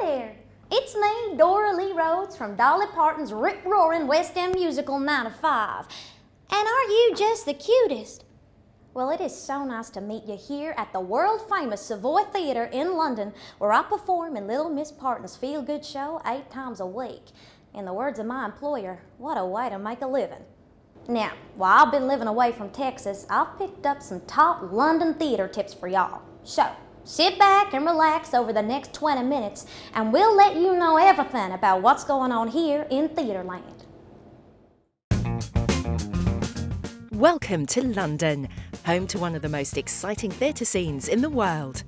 there! It's me, Doralee Rhodes from Dolly Parton's rip-roaring West End musical 9 to 5. And aren't you just the cutest? Well, it is so nice to meet you here at the world-famous Savoy Theatre in London, where I perform in Little Miss Parton's feel-good show 8 times a week. In the words of my employer, what a way to make a living. Now, while I've been living away from Texas, I've picked up some top London theatre tips for y'all. So, sit back and relax over the next 20 minutes, and we'll let you know everything about what's going on here in Theatreland. Welcome to London, home to one of the most exciting theatre scenes in the world.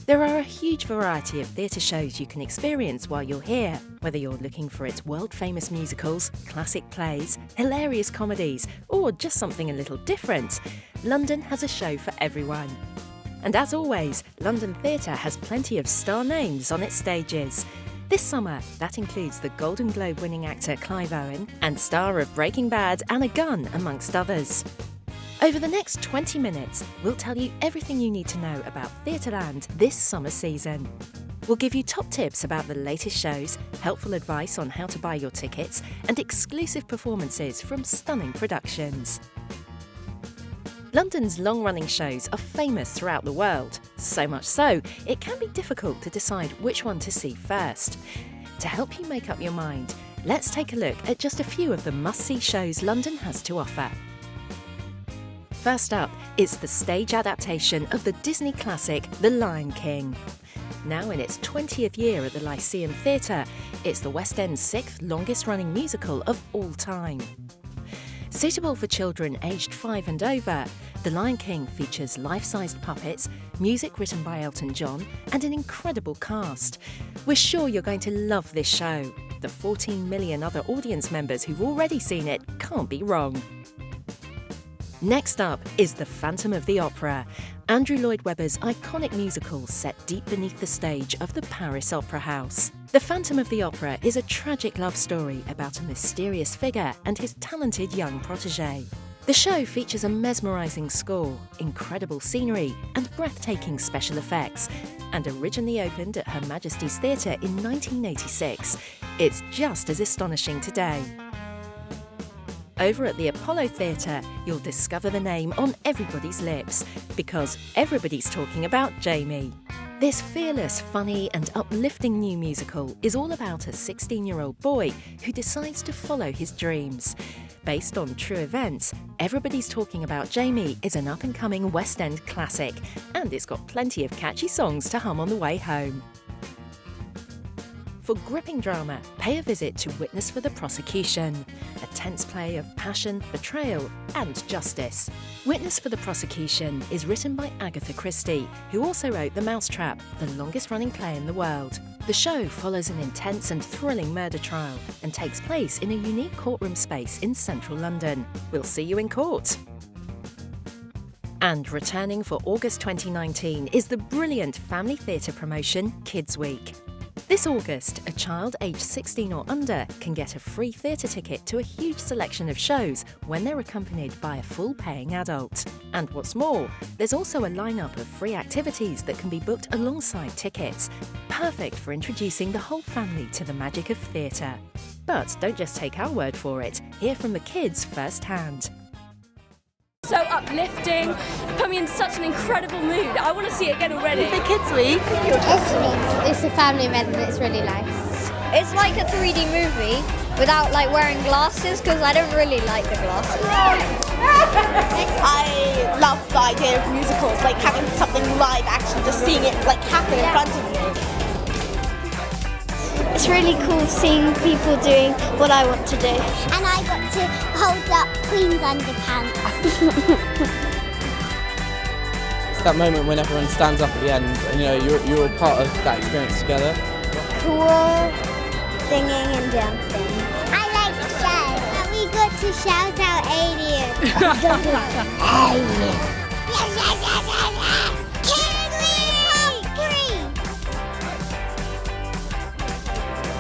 There are a huge variety of theatre shows you can experience while you're here, whether you're looking for its world-famous musicals, classic plays, hilarious comedies, or just something a little different. London has a show for everyone. And as always, London Theatre has plenty of star names on its stages. This summer, that includes the Golden Globe-winning actor Clive Owen and star of Breaking Bad Anna Gunn, amongst others. Over the next 20 minutes, we'll tell you everything you need to know about Theatreland this summer season. We'll give you top tips about the latest shows, helpful advice on how to buy your tickets, and exclusive performances from stunning productions. London's long-running shows are famous throughout the world, so much so, it can be difficult to decide which one to see first. To help you make up your mind, let's take a look at just a few of the must-see shows London has to offer. First up, it's the stage adaptation of the Disney classic The Lion King. Now in its 20th year at the Lyceum Theatre, it's the West End's 6th longest-running musical of all time. Suitable for children aged 5 and over, The Lion King features life-sized puppets, music written by Elton John, and an incredible cast. We're sure you're going to love this show. The 14 million other audience members who've already seen it can't be wrong. Next up is The Phantom of the Opera, Andrew Lloyd Webber's iconic musical set deep beneath the stage of the Paris Opera House. The Phantom of the Opera is a tragic love story about a mysterious figure and his talented young protégé. The show features a mesmerising score, incredible scenery and breathtaking special effects, and originally opened at Her Majesty's Theatre in 1986. It's just as astonishing today. Over at the Apollo Theatre, you'll discover the name on everybody's lips, because everybody's talking about Jamie. This fearless, funny and uplifting new musical is all about a 16-year-old boy who decides to follow his dreams. Based on true events, Everybody's Talking About Jamie is an up-and-coming West End classic, and it's got plenty of catchy songs to hum on the way home. For gripping drama, pay a visit to Witness for the Prosecution, a tense play of passion, betrayal and justice. Witness for the Prosecution is written by Agatha Christie, who also wrote The Mousetrap, the longest-running play in the world. The show follows an intense and thrilling murder trial and takes place in a unique courtroom space in central London. We'll see you in court. And returning for August 2019 is the brilliant family theatre promotion Kids Week. This August, a child aged 16 or under can get a free theatre ticket to a huge selection of shows when they're accompanied by a full-paying adult. And what's more, there's also a lineup of free activities that can be booked alongside tickets, perfect for introducing the whole family to the magic of theatre. But don't just take our word for it, hear from the kids firsthand. So uplifting, put me in such an incredible mood. I want to see it again already. The Kids Week. It's a family event and it's really nice. It's like a 3D movie without like wearing glasses, because I don't really like the glasses. I love the idea of musicals, like having something live action, just seeing it like happen in front of you. It's really cool seeing people doing what I want to do. And I got to hold up Queen's underpants. It's that moment when everyone stands up at the end and you're a part of that experience together. Cool singing and dancing. I like the show. And we got to shout out aliens. Alien. Yes, yes, yes, yes, yes.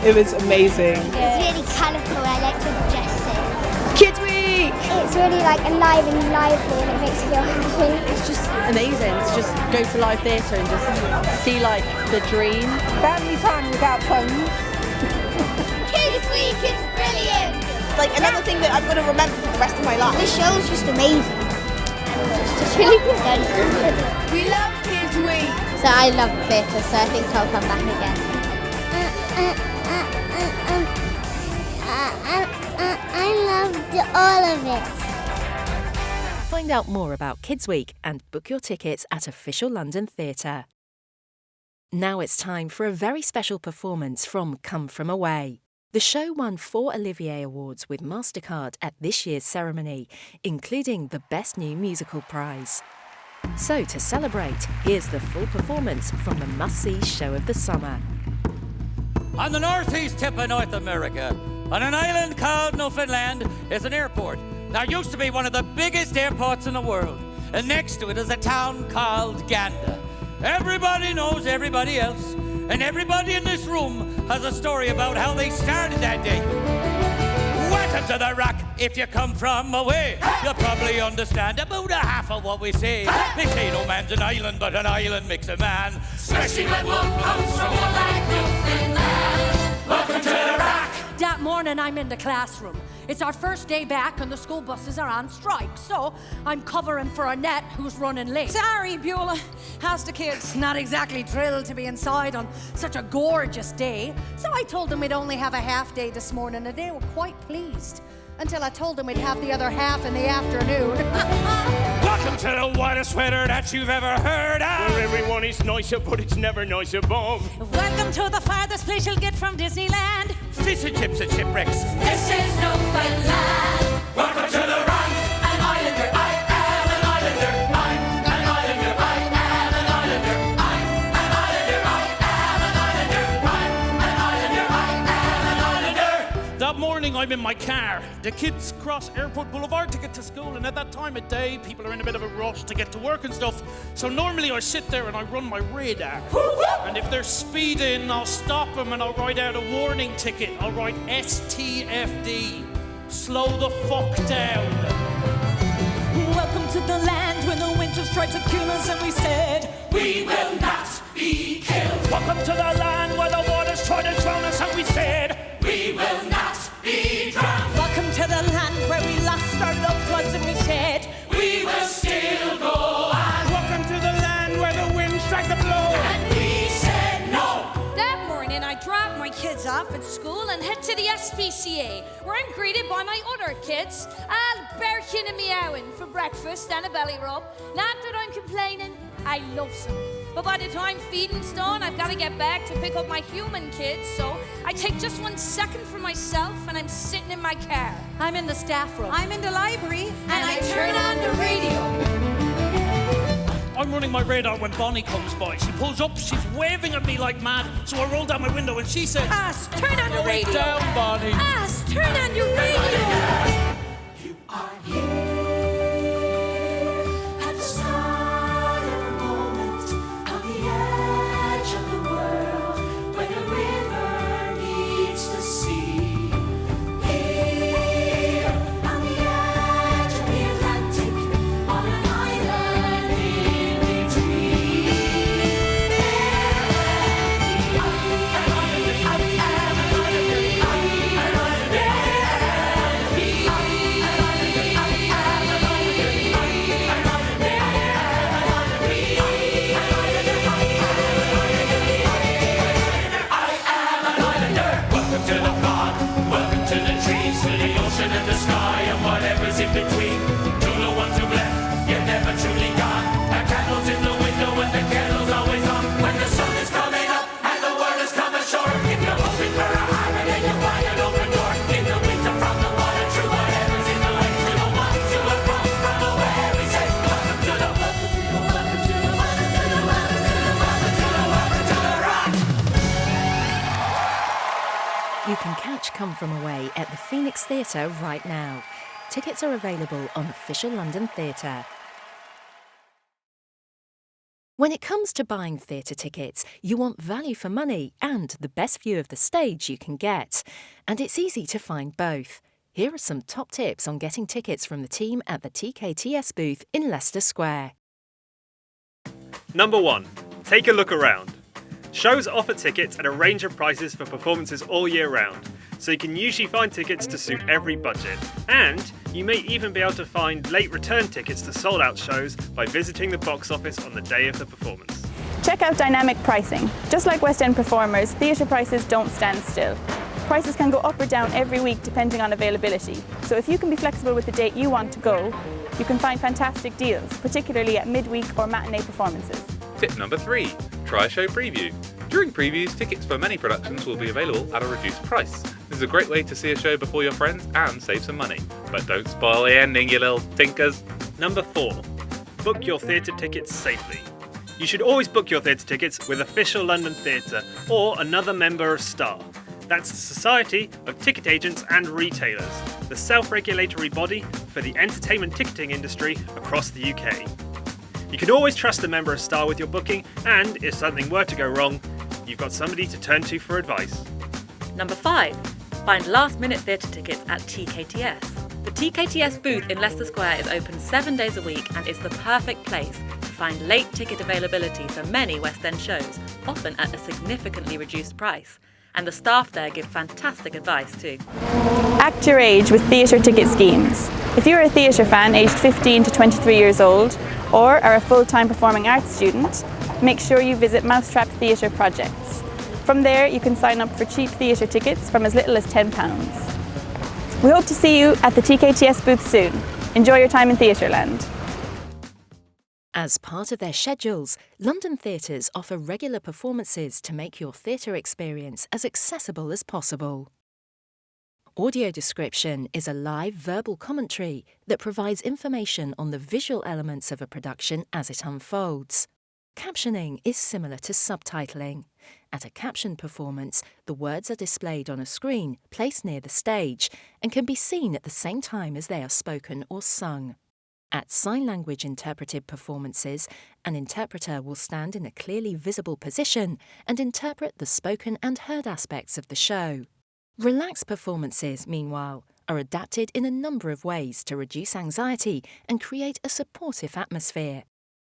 It was amazing. It's really colourful. I like the dresses. Kids Week! Week? It's really like alive and lively and it makes you feel happy. It's just amazing to just go to live theatre and just see like the dream. Family time without phones. Kids Week is brilliant! It's like another thing that I'm going to remember for the rest of my life. This show's just amazing. It's just really good. We love Kids Week. So I love theatre, so I think I'll come back again. I loved all of it. Find out more about Kids Week and book your tickets at Official London Theatre. Now it's time for a very special performance from Come From Away. The show won 4 Olivier Awards with MasterCard at this year's ceremony, including the Best New Musical prize. So to celebrate, here's the full performance from the must-see show of the summer. On the northeast tip of North America, on an island called Newfoundland, is an airport. There used to be one of the biggest airports in the world, and next to it is a town called Gander. Everybody knows everybody else, and everybody in this room has a story about how they started that day. Welcome to the Rock. If you come from away, you'll probably understand about a half of what we say. They say no man's an island, but an island makes a man, especially when one comes from one like Newfoundland. Welcome to the Rock. That morning I'm in the classroom. It's our first day back and the school buses are on strike, so I'm covering for Annette, who's running late. Sorry, Beulah. How's the kids? Not exactly thrilled to be inside on such a gorgeous day, so I told them we'd only have a half day this morning, and they were quite pleased. Until I told them we'd have the other half in the afternoon. Welcome to the whitest sweater that you've ever heard of. Where everyone is nicer, but it's never nice above. Welcome to the farthest place you'll get from Disneyland. Fish and chips and shipwrecks. This is Newfoundland. Welcome to the Rock. An islander, I am an islander. I'm an islander, I am an islander. I'm an islander, I am an islander. I'm an islander, I am an islander. That morning I'm in my car. The kids cross Airport Boulevard to get to school, and at that time of day, people are in a bit of a rush to get to work and stuff. So normally I sit there and I run my radar. And if they're speeding, I'll stop them and I'll write out a warning ticket. I'll write STFD. Slow the fuck down. Welcome to the land when the winter strikes to kill us, and we said, we will not be killed. Welcome to the land where the waters try to drown us, and we said, we will not be drowned. Welcome to the land where we lost our loved ones, and we said, we will still go on. Welcome to the land where the wind strikes the blow, and we said no. That morning, I dropped my kids off at school and head to the SPCA, where I'm greeted by my other kids, all barking and meowing for breakfast and a belly rub. Not that I'm complaining, I love some. But by the time feeding's done, I've got to get back to pick up my human kids, so I take just 1 second for myself, and I'm sitting in my car. I'm in the staff room. I'm in the library, And I turn on the radio. I'm running my radar when Bonnie comes by. She pulls up, she's waving at me like mad, so I roll down my window and she says, Ass, turn on the radio. down, Bonnie. Ass, turn on your radio. you are here at the start of a moment, on the edge of the world, where the river meets the sea. Here on the edge of the Atlantic, on an island in between. And the sky and whatever's in between. To the ones who've left, you're never truly gone. A candle's in the window and the candle's always on. When the sun is coming up and the world is coming short, if you're hoping for a harbor, then you'll find an open door. In the winter from the water, through whatever's in the way. To the ones who have come from away, we say, welcome to the, welcome to the, welcome to the, welcome to the, welcome to the, welcome to the, welcome to the Rock. You can catch Come From Away at the Phoenix Theatre right now. Tickets are available on Official London Theatre. When it comes to buying theatre tickets, you want value for money and the best view of the stage you can get. And it's easy to find both. Here are some top tips on getting tickets from the team at the TKTS booth in Leicester Square. Number 1. Take a look around. Shows offer tickets at a range of prices for performances all year round, so you can usually find tickets to suit every budget. And you may even be able to find late return tickets to sold out shows by visiting the box office on the day of the performance. Check out dynamic pricing. Just like West End performers, theatre prices don't stand still. Prices can go up or down every week depending on availability. So if you can be flexible with the date you want to go, you can find fantastic deals, particularly at midweek or matinee performances. Tip number 3. Try a show preview. During previews, tickets for many productions will be available at a reduced price. This is a great way to see a show before your friends and save some money. But don't spoil the ending, you little tinkers. Number 4. Book your theatre tickets safely. You should always book your theatre tickets with Official London Theatre or another member of STAR. That's the Society of Ticket Agents and Retailers, the self-regulatory body for the entertainment ticketing industry across the UK. You can always trust a member of STAR with your booking, and if something were to go wrong, you've got somebody to turn to for advice. Number 5. Find last-minute theatre tickets at TKTS. The TKTS booth in Leicester Square is open 7 days a week and is the perfect place to find late ticket availability for many West End shows, often at a significantly reduced price. And the staff there give fantastic advice too. Act your age with theatre ticket schemes. If you're a theatre fan aged 15 to 23 years old, or are a full-time performing arts student, make sure you visit Mousetrap Theatre Projects. From there, you can sign up for cheap theatre tickets from as little as £10. We hope to see you at the TKTS booth soon. Enjoy your time in Theatreland. As part of their schedules, London theatres offer regular performances to make your theatre experience as accessible as possible. Audio description is a live verbal commentary that provides information on the visual elements of a production as it unfolds. Captioning is similar to subtitling. At a captioned performance, the words are displayed on a screen placed near the stage and can be seen at the same time as they are spoken or sung. At sign language interpreted performances, an interpreter will stand in a clearly visible position and interpret the spoken and heard aspects of the show. Relaxed performances, meanwhile, are adapted in a number of ways to reduce anxiety and create a supportive atmosphere.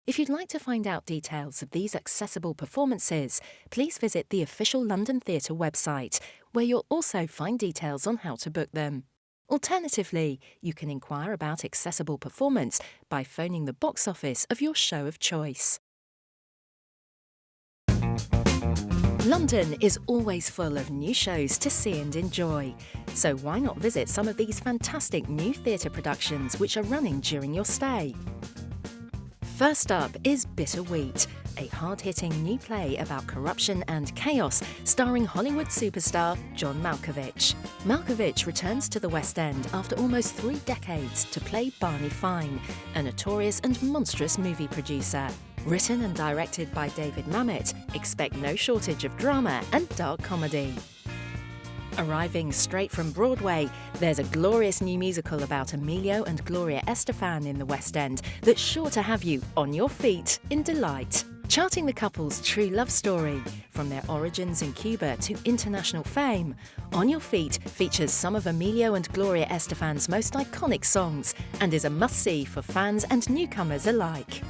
If you'd like to find out details of these accessible performances, please visit the official London Theatre website, where you'll also find details on how to book them. Alternatively, you can inquire about accessible performance by phoning the box office of your show of choice. London is always full of new shows to see and enjoy, so why not visit some of these fantastic new theatre productions which are running during your stay? First up is Bitter Wheat, a hard-hitting new play about corruption and chaos starring Hollywood superstar John Malkovich. Malkovich returns to the West End after almost 3 decades to play Barney Fine, a notorious and monstrous movie producer. Written and directed by David Mamet, expect no shortage of drama and dark comedy. Arriving straight from Broadway, there's a glorious new musical about Emilio and Gloria Estefan in the West End that's sure to have you on your feet in delight. Charting the couple's true love story, from their origins in Cuba to international fame, On Your Feet features some of Emilio and Gloria Estefan's most iconic songs and is a must-see for fans and newcomers alike.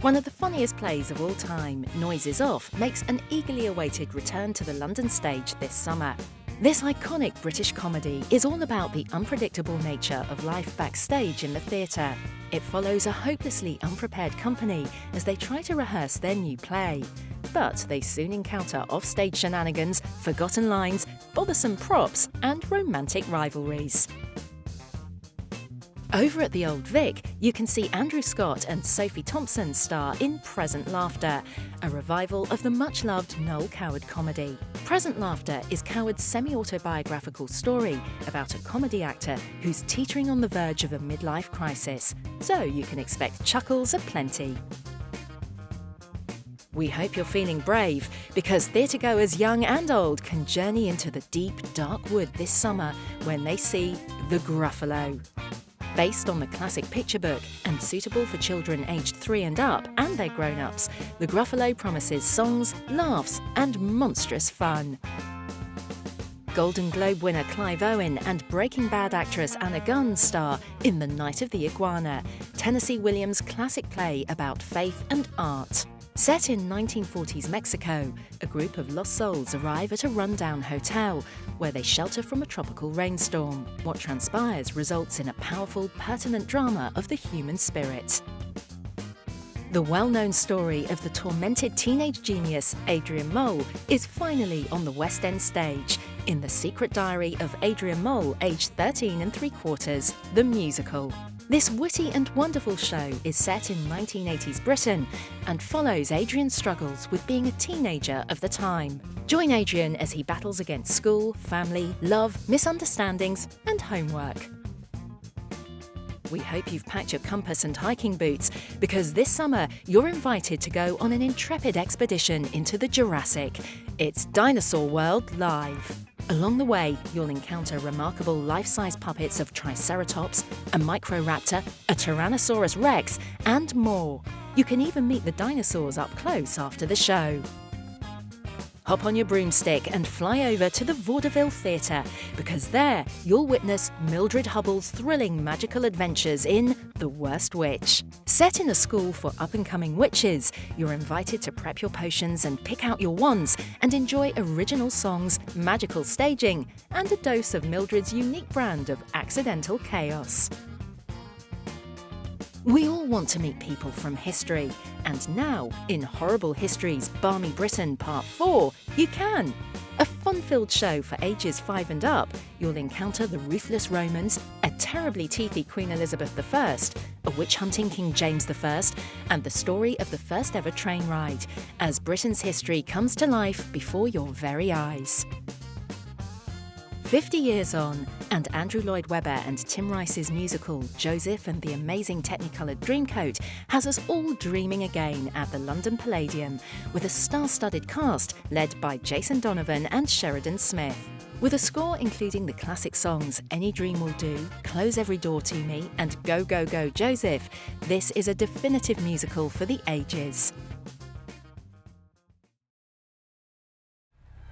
One of the funniest plays of all time, Noises Off, makes an eagerly awaited return to the London stage this summer. This iconic British comedy is all about the unpredictable nature of life backstage in the theatre. It follows a hopelessly unprepared company as they try to rehearse their new play. But they soon encounter off-stage shenanigans, forgotten lines, bothersome props, and romantic rivalries. Over at the Old Vic, you can see Andrew Scott and Sophie Thompson star in Present Laughter, a revival of the much-loved Noel Coward comedy. Present Laughter is Coward's semi-autobiographical story about a comedy actor who's teetering on the verge of a midlife crisis, so you can expect chuckles aplenty. We hope you're feeling brave, because theatregoers young and old can journey into the deep, dark wood this summer when they see The Gruffalo. Based on the classic picture book and suitable for children aged 3 and up and their grown-ups, The Gruffalo promises songs, laughs and monstrous fun. Golden Globe winner Clive Owen and Breaking Bad actress Anna Gunn star in The Night of the Iguana, Tennessee Williams' classic play about faith and art. Set in 1940s Mexico, a group of lost souls arrive at a rundown hotel where they shelter from a tropical rainstorm. What transpires results in a powerful, pertinent drama of the human spirit. The well-known story of the tormented teenage genius Adrian Mole is finally on the West End stage in The Secret Diary of Adrian Mole, aged 13 3/4, the musical. This witty and wonderful show is set in 1980s Britain and follows Adrian's struggles with being a teenager of the time. Join Adrian as he battles against school, family, love, misunderstandings and homework. We hope you've packed your compass and hiking boots because this summer you're invited to go on an intrepid expedition into the Jurassic. It's Dinosaur World Live. Along the way, you'll encounter remarkable life-size puppets of Triceratops, a Microraptor, a Tyrannosaurus Rex, and more. You can even meet the dinosaurs up close after the show. Hop on your broomstick and fly over to the Vaudeville Theatre because there you'll witness Mildred Hubbell's thrilling magical adventures in The Worst Witch. Set in a school for up-and-coming witches, you're invited to prep your potions and pick out your wands and enjoy original songs, magical staging, and a dose of Mildred's unique brand of accidental chaos. We all want to meet people from history, and now, in Horrible History's Balmy Britain Part 4, you can. A fun-filled show for ages 5 and up, you'll encounter the ruthless Romans, a terribly teethy Queen Elizabeth I, a witch-hunting King James I, and the story of the first ever train ride, as Britain's history comes to life before your very eyes. 50 years on, and Andrew Lloyd Webber and Tim Rice's musical Joseph and the Amazing Technicoloured Dreamcoat has us all dreaming again at the London Palladium, with a star-studded cast led by Jason Donovan and Sheridan Smith. With a score including the classic songs Any Dream Will Do, Close Every Door to Me, and Go Go Go Joseph, this is a definitive musical for the ages.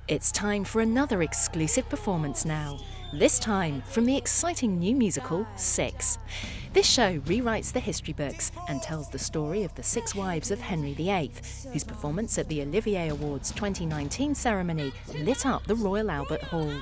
It's time for another exclusive performance now, this time from the exciting new musical, Six. This show rewrites the history books and tells the story of the 6 wives of Henry VIII, whose performance at the Olivier Awards 2019 ceremony lit up the Royal Albert Hall.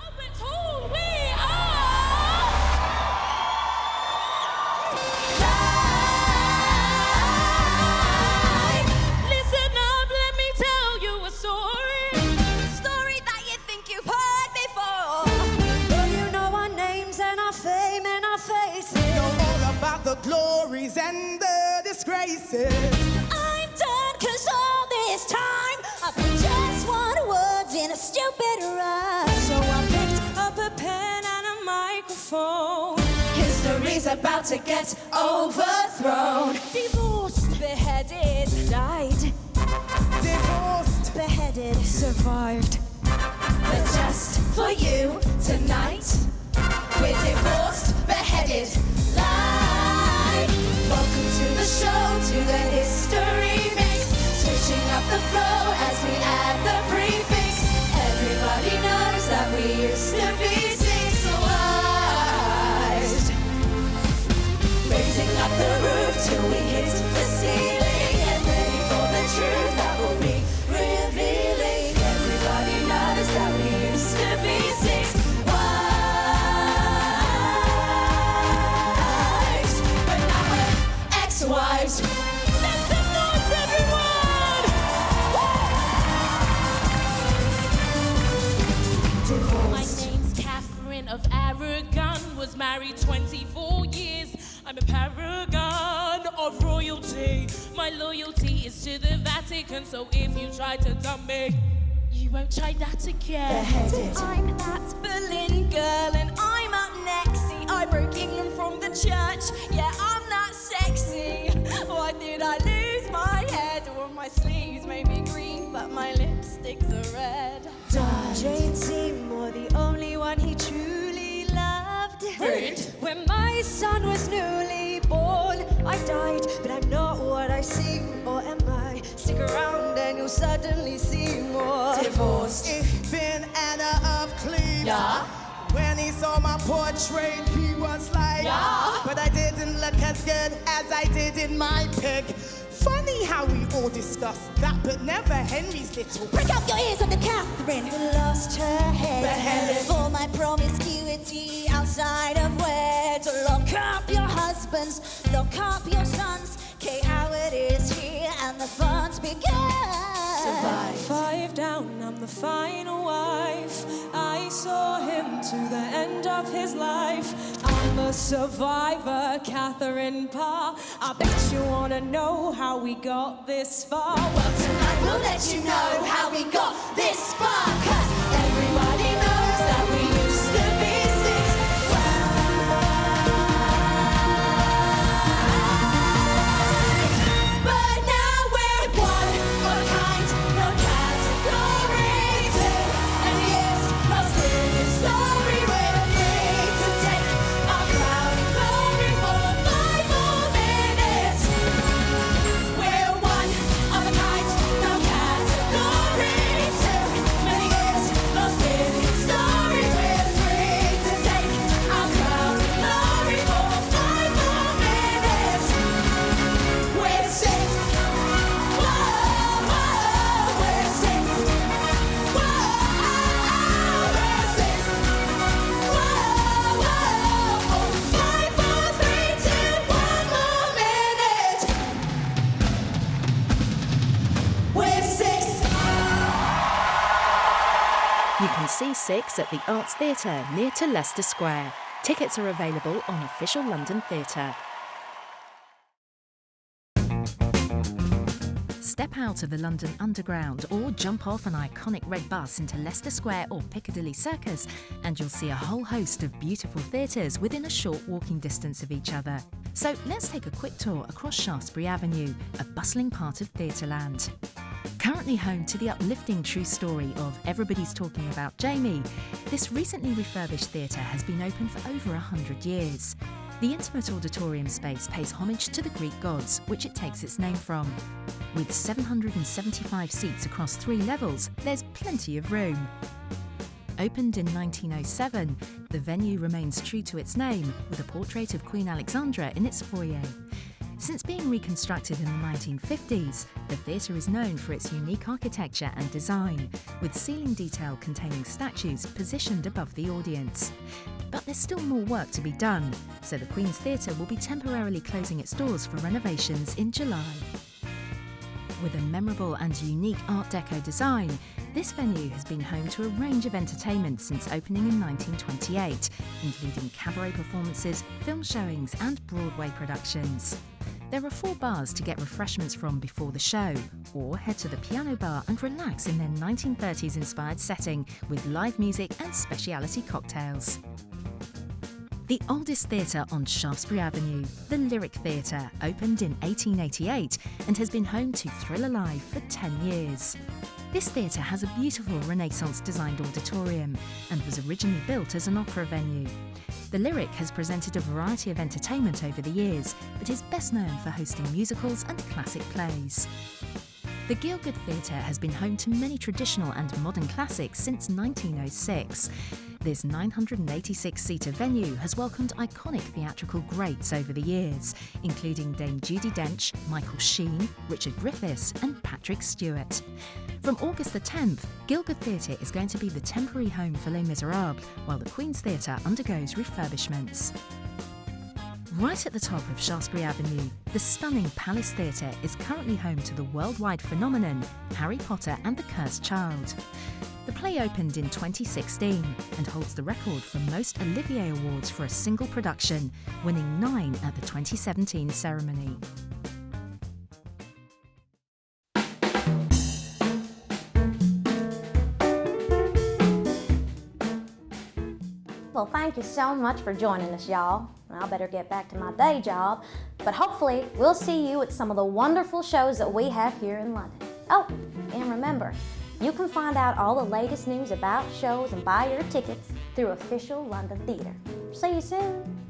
The glories and the disgraces. I'm done, 'cause all this time I've just wanted words in a stupid rhyme. So I picked up a pen and a microphone. History's about to get overthrown. Divorced, beheaded, died. Divorced, beheaded, survived. But just for you tonight, we're divorced, beheaded, live. Welcome to the show, to the history mix. Switching up the flow as we add the prefix. Everybody knows that we used to be 6 wives. Raising up the roof till we hit the ceiling. Get ready for the truth that will be revealing. Everybody knows that we used to be 6 wives. But now we're ex-wives. Make some noise, everyone! My name's Catherine of Aragon. Was married 24 years. I'm a paragon of royalty. My loyalty is to the Vatican. So if you try to dump me, you won't try that again. Beheaded. I'm that Berlin girl and I'm up next. See, I broke England from the church. Yeah, I'm that sexy. Why did I lose my head? Or my sleeves made me green, but my lipsticks are red. Jane Seymour, the only one he truly loved. Rude. When my son was newly born, I died, but I'm not what I seem, or am I? Stick around and you'll suddenly see more. Divorced. Ich bin Anna of Cleveland. Ja. saw my portrait, he was like, Yeah. but I didn't look as good as I did in my pic. Funny how we all discussed that, but never Henry's little. Prick up your ears under Catherine, who lost her head. Beheaded. For my promiscuity outside of wed. Lock up your husbands, lock up your sons. Okay, how it is here, and the fun's begun. Survive. 5 down, I'm the final wife. I saw him to the end of his life. I'm the survivor, Catherine Parr. I bet you wanna know how we got this far. Well, tonight we'll let you know how we got this far. 'Cause everybody knows that we used to be six. But now we're one of a kind, no category two. And yes, lost in this story, we're free to take our crown and glory for 5 more minutes. We're one of a kind, no category two. Many years lost in this story, we're free to take our crown and glory for 5 more minutes. We're six. Whoa, whoa, we're six. Whoa, we're six. Whoa, whoa, 5, 4, 3, 2, 1 more minute. We're six. You can see Six at the Arts Theatre near to Leicester Square. Tickets are available on Official London Theatre. Step out of the London Underground or jump off an iconic red bus into Leicester Square or Piccadilly Circus and you'll see a whole host of beautiful theatres within a short walking distance of each other. So let's take a quick tour across Shaftesbury Avenue, a bustling part of Theatreland. Currently home to the uplifting true story of Everybody's Talking About Jamie, this recently refurbished theatre has been open for over 100 years. The intimate auditorium space pays homage to the Greek gods, which it takes its name from. With 775 seats across 3 levels, there's plenty of room. Opened in 1907, the venue remains true to its name, with a portrait of Queen Alexandra in its foyer. Since being reconstructed in the 1950s, the theatre is known for its unique architecture and design, with ceiling detail containing statues positioned above the audience. But there's still more work to be done, so the Queen's Theatre will be temporarily closing its doors for renovations in July. With a memorable and unique Art Deco design, this venue has been home to a range of entertainment since opening in 1928, including cabaret performances, film showings and Broadway productions. There are 4 bars to get refreshments from before the show, or head to the piano bar and relax in their 1930s inspired setting with live music and specialty cocktails. The oldest theatre on Shaftesbury Avenue, the Lyric Theatre, opened in 1888 and has been home to Thriller Live for 10 years. This theatre has a beautiful Renaissance-designed auditorium and was originally built as an opera venue. The Lyric has presented a variety of entertainment over the years, but is best known for hosting musicals and classic plays. The Gielgud Theatre has been home to many traditional and modern classics since 1906. This 986-seater venue has welcomed iconic theatrical greats over the years, including Dame Judi Dench, Michael Sheen, Richard Griffiths and Patrick Stewart. From August the 10th, Gielgud Theatre is going to be the temporary home for Les Miserables, while the Queen's Theatre undergoes refurbishments. Right at the top of Shaftesbury Avenue, the stunning Palace Theatre is currently home to the worldwide phenomenon Harry Potter and the Cursed Child. The play opened in 2016 and holds the record for most Olivier Awards for a single production, winning 9 at the 2017 ceremony. Well, thank you so much for joining us, y'all. I better get back to my day job, but hopefully we'll see you at some of the wonderful shows that we have here in London. Oh, and remember, you can find out all the latest news about shows and buy your tickets through Official London Theatre. See you soon.